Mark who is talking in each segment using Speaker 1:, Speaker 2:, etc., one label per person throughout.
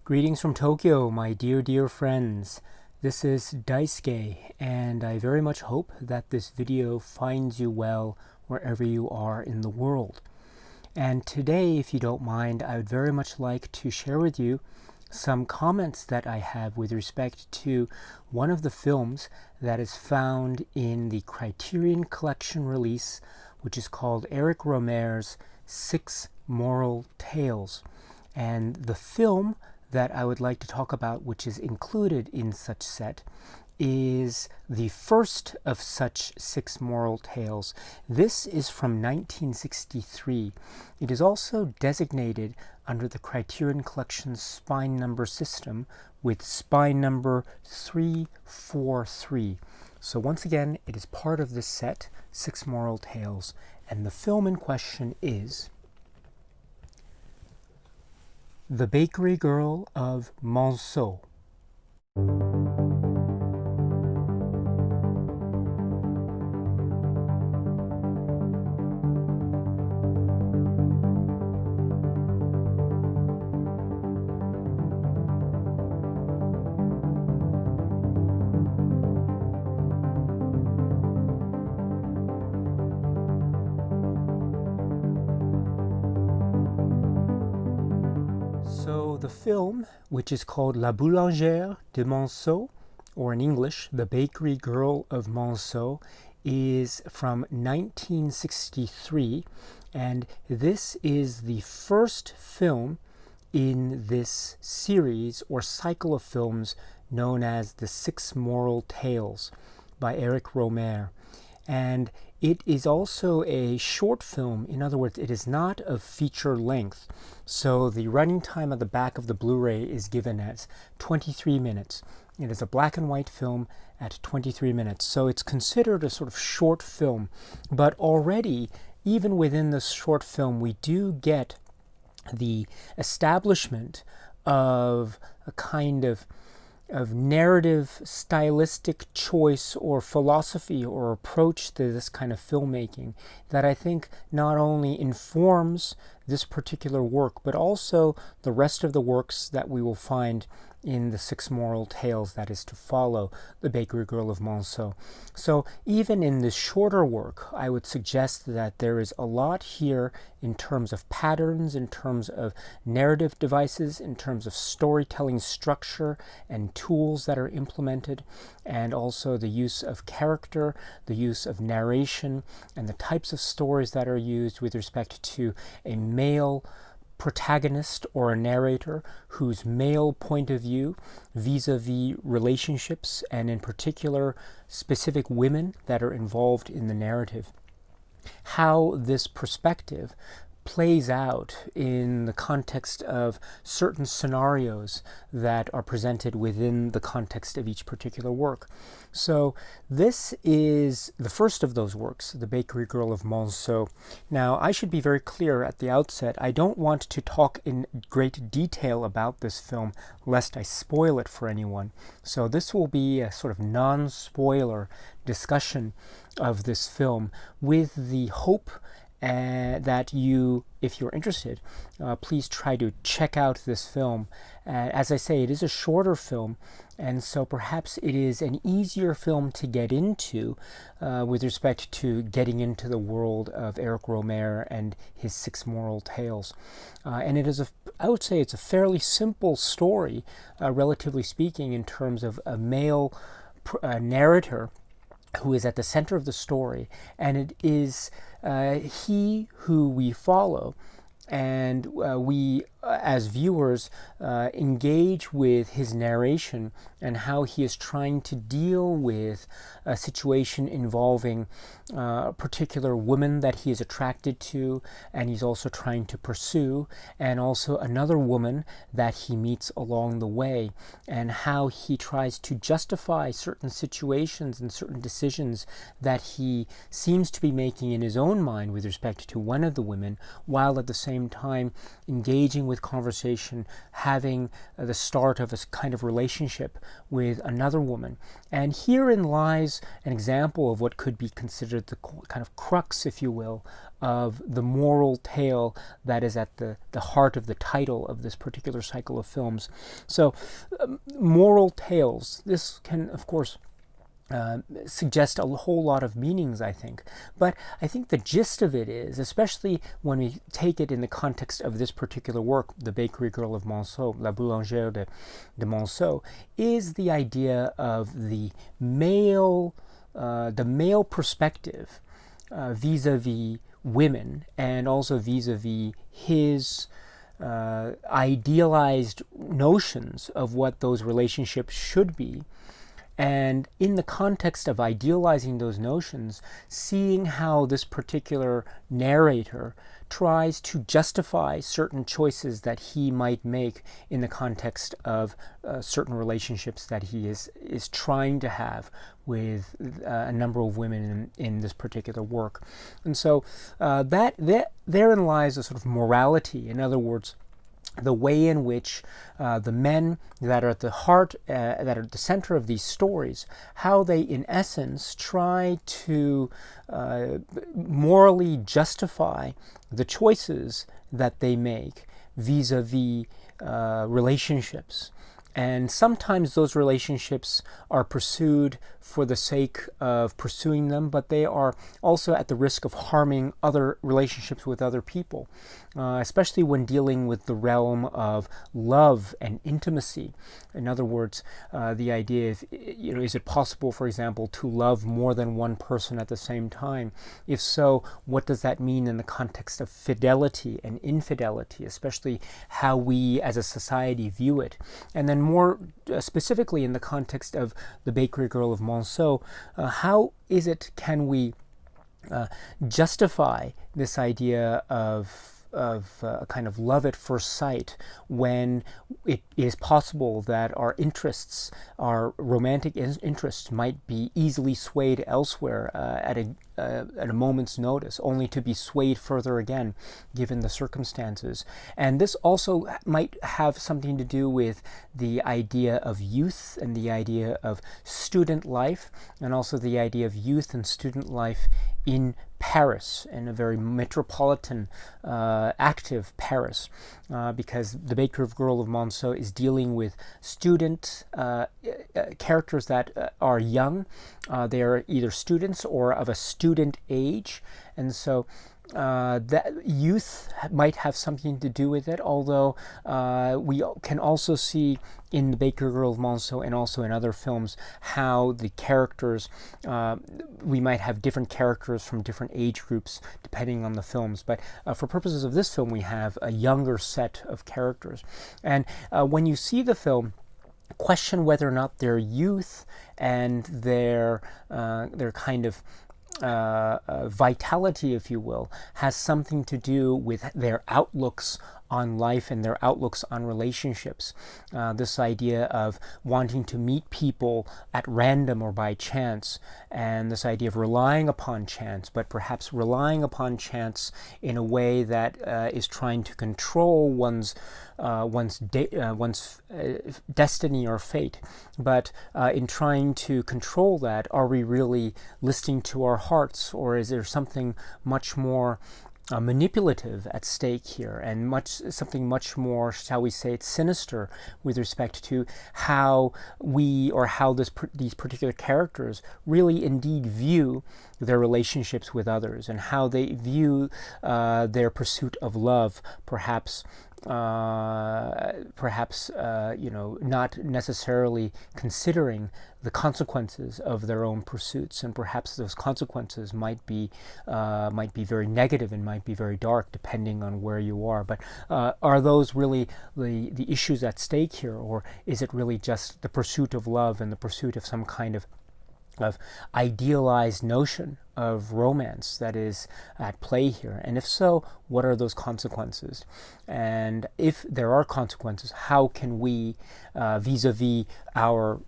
Speaker 1: Greetings from Tokyo, my dear friends. This is Daisuke, and I very much hope that this video finds you well wherever you are in the world. And today, if you don't mind, I would very much like to share with you some comments that I have with respect to one of the films that is found in the Criterion Collection release, which is called Eric Rohmer's Six Moral Tales. And the film that I would like to talk about, which is included in such set, is the first of such six moral tales. This is from 1963. It is also designated under the Criterion Collection's spine number system with spine number 343. So once again, it is part of this set, Six Moral Tales, and the film in question is The Bakery Girl of MONCEAU. So the film, which is called La Boulangère de MONCEAU, or in English, The Bakery Girl of MONCEAU, is from 1963, and this is the first film in this series or cycle of films known as the Six Moral Tales by Eric Rohmer. And it is also a short film. In other words, it is not of feature length. So the running time at the back of the Blu-ray is given as 23 minutes. It is a black and white film at 23 minutes. So it's considered a sort of short film. But already, even within this short film, we do get the establishment of a kind of narrative stylistic choice or philosophy or approach to this kind of filmmaking that I think not only informs this particular work, but also the rest of the works that we will find in the Six Moral Tales that is to follow The Bakery Girl of MONCEAU. So even in this shorter work, I would suggest that there is a lot here in terms of patterns, in terms of narrative devices, in terms of storytelling structure and tools that are implemented, and also the use of character, the use of narration, and the types of stories that are used with respect to a male protagonist or a narrator whose male point of view vis-a-vis relationships, and in particular specific women that are involved in the narrative. How this perspective plays out in the context of certain scenarios that are presented within the context of each particular work. So this is the first of those works, The Bakery Girl of MONCEAU. Now, I should be very clear at the outset, I don't want to talk in great detail about this film lest I spoil it for anyone. So this will be a sort of non-spoiler discussion of this film with the hope that you, if you're interested, please try to check out this film. As I say, it is a shorter film, and so perhaps it is an easier film to get into with respect to getting into the world of Eric Rohmer and his Six Moral Tales. And it is, I would say it's a fairly simple story, relatively speaking, in terms of a male narrator who is at the center of the story, and it is he who we follow, and we as viewers engage with his narration and how he is trying to deal with a situation involving a particular woman that he is attracted to, and he's also trying to pursue, and also another woman that he meets along the way, and how he tries to justify certain situations and certain decisions that he seems to be making in his own mind with respect to one of the women, while at the same time engaging with with conversation, having the start of a kind of relationship with another woman. And herein lies an example of what could be considered the kind of crux, if you will, of the moral tale that is at the heart of the title of this particular cycle of films. So, moral tales, this can, of course, suggest a whole lot of meanings, I think. But I think the gist of it is, especially when we take it in the context of this particular work, The Bakery Girl of MONCEAU, La Boulangère de MONCEAU, is the idea of the male perspective vis-a-vis women, and also vis-a-vis his idealized notions of what those relationships should be. And in the context of idealizing those notions, seeing how this particular narrator tries to justify certain choices that he might make in the context of certain relationships that he is trying to have with a number of women in this particular work. And so therein lies a sort of morality. In other words, the way in which the men that are at the heart, that are at the center of these stories, how they in essence try to morally justify the choices that they make vis-a-vis relationships. And sometimes those relationships are pursued for the sake of pursuing them, but they are also at the risk of harming other relationships with other people, especially when dealing with the realm of love and intimacy. In other words, the idea of, is it possible, for example, to love more than one person at the same time? If so, what does that mean in the context of fidelity and infidelity, especially how we as a society view it? And then more specifically in the context of The Bakery Girl of MONCEAU, how can we justify this idea of a kind of love at first sight when it is possible that our interests, our romantic interests, might be easily swayed elsewhere at a moment's notice, only to be swayed further again given the circumstances. And this also might have something to do with the idea of youth and the idea of student life, and also the idea of youth and student life in Paris, in a very metropolitan, active Paris, because The Bakery Girl of MONCEAU is dealing with student characters that are young. They are either students or of a student age, and so that youth might have something to do with it, although we can also see in The Baker Girl of MONCEAU and also in other films how the characters, we might have different characters from different age groups depending on the films, but for purposes of this film we have a younger set of characters. And when you see the film, question whether or not their youth and their kind of vitality, if you will, has something to do with their outlooks on life and their outlooks on relationships. This idea of wanting to meet people at random or by chance, and this idea of relying upon chance, but perhaps relying upon chance in a way that is trying to control one's destiny or fate. But in trying to control that, are we really listening to our hearts, or is there something much more manipulative at stake here, and something much more, shall we say, sinister with respect to how these particular characters really indeed view their relationships with others, and how they view their pursuit of love, perhaps not necessarily considering the consequences of their own pursuits, and perhaps those consequences might be very negative and might be very dark, depending on where you are. But are those really the issues at stake here, or is it really just the pursuit of love and the pursuit of some kind of idealized notion of romance that is at play here? And if so, what are those consequences? And if there are consequences, how can we, vis-a-vis our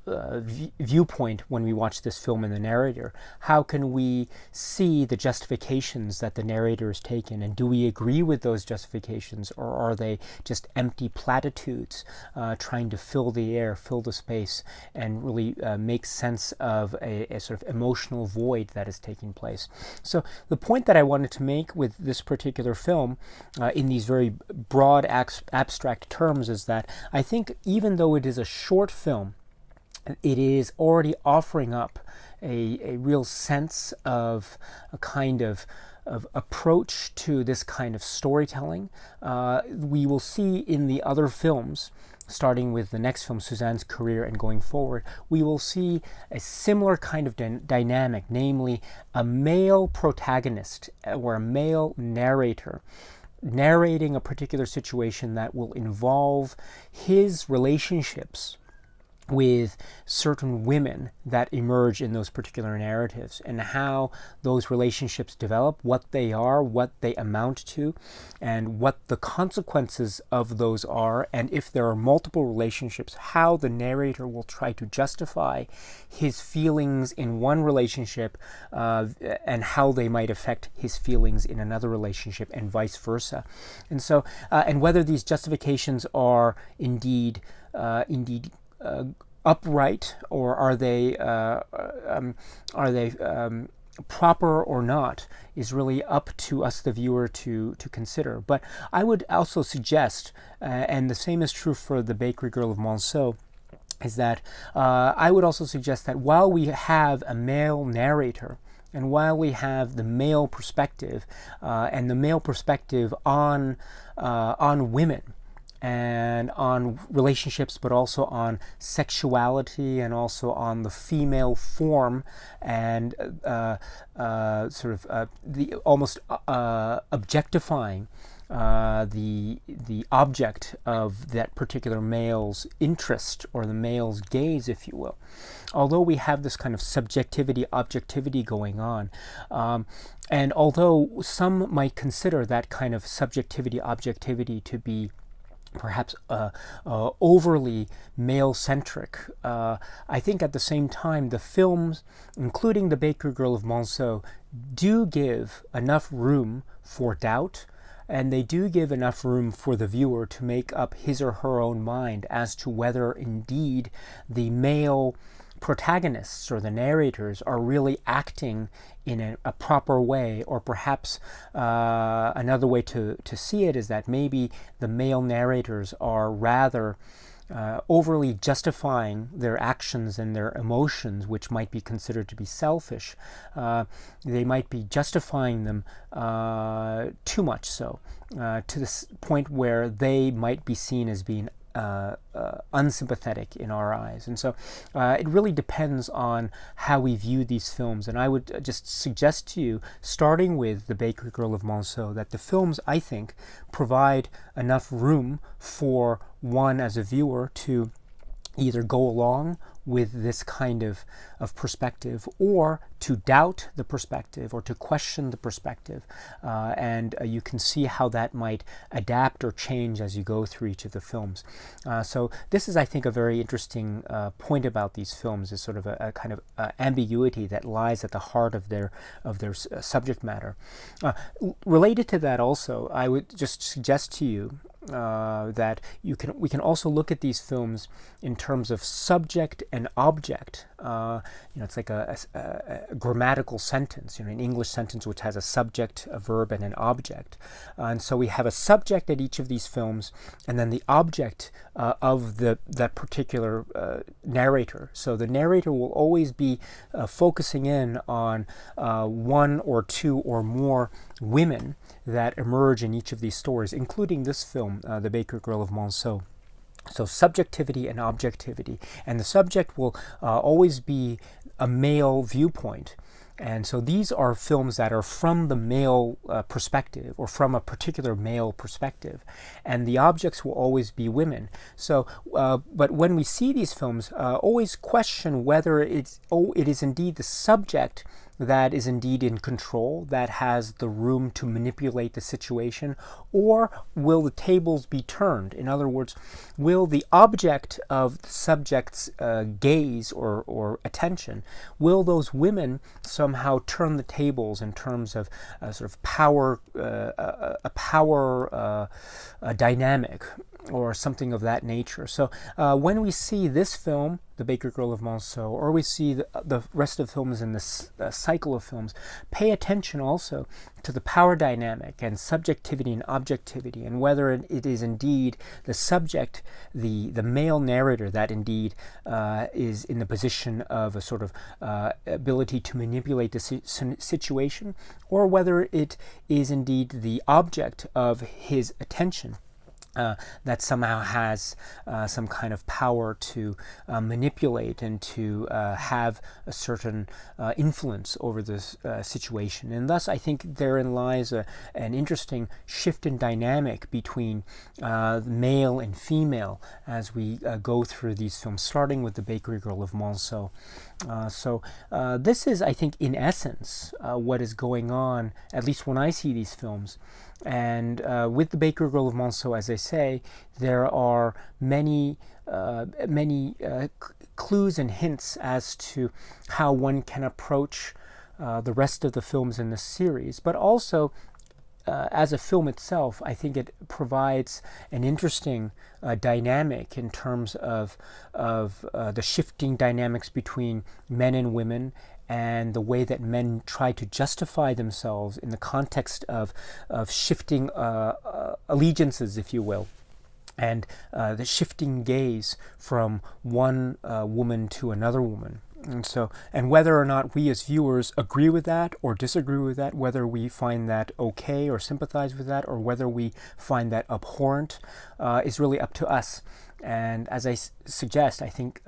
Speaker 1: viewpoint when we watch this film and the narrator? How can we see the justifications that the narrator has taken, and do we agree with those justifications, or are they just empty platitudes trying to fill the air, fill the space, and really make sense of a sort of emotional void that is taking place? So the point that I wanted to make with this particular film in these very broad abstract terms is that I think even though it is a short film, it is already offering up a real sense of a kind of approach to this kind of storytelling. We will see in the other films, starting with the next film, Suzanne's Career, and going forward, we will see a similar kind of dynamic, namely a male protagonist or a male narrator narrating a particular situation that will involve his relationships with certain women that emerge in those particular narratives, and how those relationships develop, what they are, what they amount to, and what the consequences of those are, and if there are multiple relationships, how the narrator will try to justify his feelings in one relationship and how they might affect his feelings in another relationship, and vice versa. And so, and whether these justifications are indeed upright, or are they proper or not, is really up to us, the viewer, to consider. But I would also suggest, and the same is true for The Bakery Girl of MONCEAU, is that I would also suggest that while we have a male narrator, and while we have the male perspective, and the male perspective on women, and on relationships, but also on sexuality, and also on the female form, and the almost objectifying the object of that particular male's interest, or the male's gaze, if you will. Although we have this kind of subjectivity, objectivity going on, and although some might consider that kind of subjectivity, objectivity to be perhaps overly male-centric, I think at the same time the films, including The Bakery Girl of MONCEAU, do give enough room for doubt, and they do give enough room for the viewer to make up his or her own mind as to whether indeed the male protagonists or the narrators are really acting in a proper way, or perhaps another way to see it is that maybe the male narrators are rather overly justifying their actions and their emotions, which might be considered to be selfish. They might be justifying them too much so, to this point where they might be seen as being unsympathetic in our eyes. And so it really depends on how we view these films. And I would just suggest to you, starting with The Bakery Girl of MONCEAU, that the films, I think, provide enough room for one as a viewer to either go along with this kind of perspective, or to doubt the perspective, or to question the perspective. And you can see how that might adapt or change as you go through each of the films. So this is, I think, a very interesting point about these films, is sort of a kind of ambiguity that lies at the heart of their subject matter. Related to that also, I would just suggest to you that we can also look at these films in terms of subject and object. It's like a grammatical sentence, an English sentence which has a subject, a verb, and an object. And so we have a subject at each of these films, and then the object of that particular narrator. So the narrator will always be focusing in on one or two or more women that emerge in each of these stories, including this film, The Baker Girl of MONCEAU. So subjectivity and objectivity. And the subject will always be a male viewpoint. And so these are films that are from the male perspective, or from a particular male perspective. And the objects will always be women. So, but when we see these films, always question whether it is indeed the subject that is indeed in control, that has the room to manipulate the situation, or will the tables be turned? In other words, will the object of the subject's gaze or attention, will those women somehow turn the tables in terms of sort of power, a power dynamic, or something of that nature? So when we see this film, The Baker Girl of Monceau, or we see the rest of the films in this cycle of films, pay attention also to the power dynamic and subjectivity and objectivity, and whether it is indeed the subject, the male narrator, that indeed is in the position of a sort of ability to manipulate the situation, or whether it is indeed the object of his attention that somehow has some kind of power to manipulate and to have a certain influence over this situation. And thus, I think therein lies an interesting shift in dynamic between male and female as we go through these films, starting with The Bakery Girl of Monceau. So this is, I think, in essence, what is going on, at least when I see these films. And with The Baker Girl of Monceau, as I say, there are many clues and hints as to how one can approach the rest of the films in the series. But also, as a film itself, I think it provides an interesting dynamic in terms of the shifting dynamics between men and women, and the way that men try to justify themselves in the context of shifting allegiances, if you will, and the shifting gaze from one woman to another woman. And whether or not we as viewers agree with that or disagree with that, whether we find that okay or sympathize with that, or whether we find that abhorrent, is really up to us. And as I suggest, I think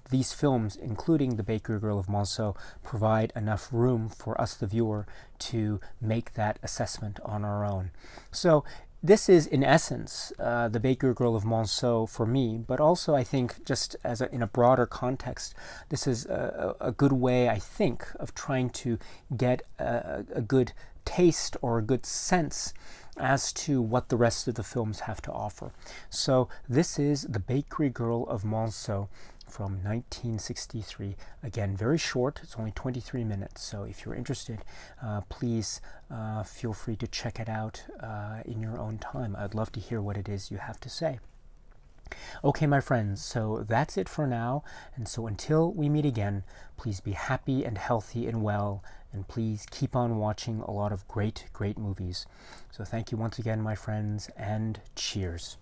Speaker 1: these films, including The Bakery Girl of Monceau, provide enough room for us, the viewer, to make that assessment on our own. So this is, in essence, The Baker Girl of Monceau for me, but also I think just as in a broader context, this is a good way, I think, of trying to get a good taste or a good sense as to what the rest of the films have to offer. So this is The Bakery Girl of Monceau from 1963. Again, very short. It's only 23 minutes. So if you're interested, please feel free to check it out in your own time. I'd love to hear what it is you have to say. Okay, my friends, so that's it for now. And so until we meet again, please be happy and healthy and well, and please keep on watching a lot of great movies. So thank you once again, my friends, and cheers.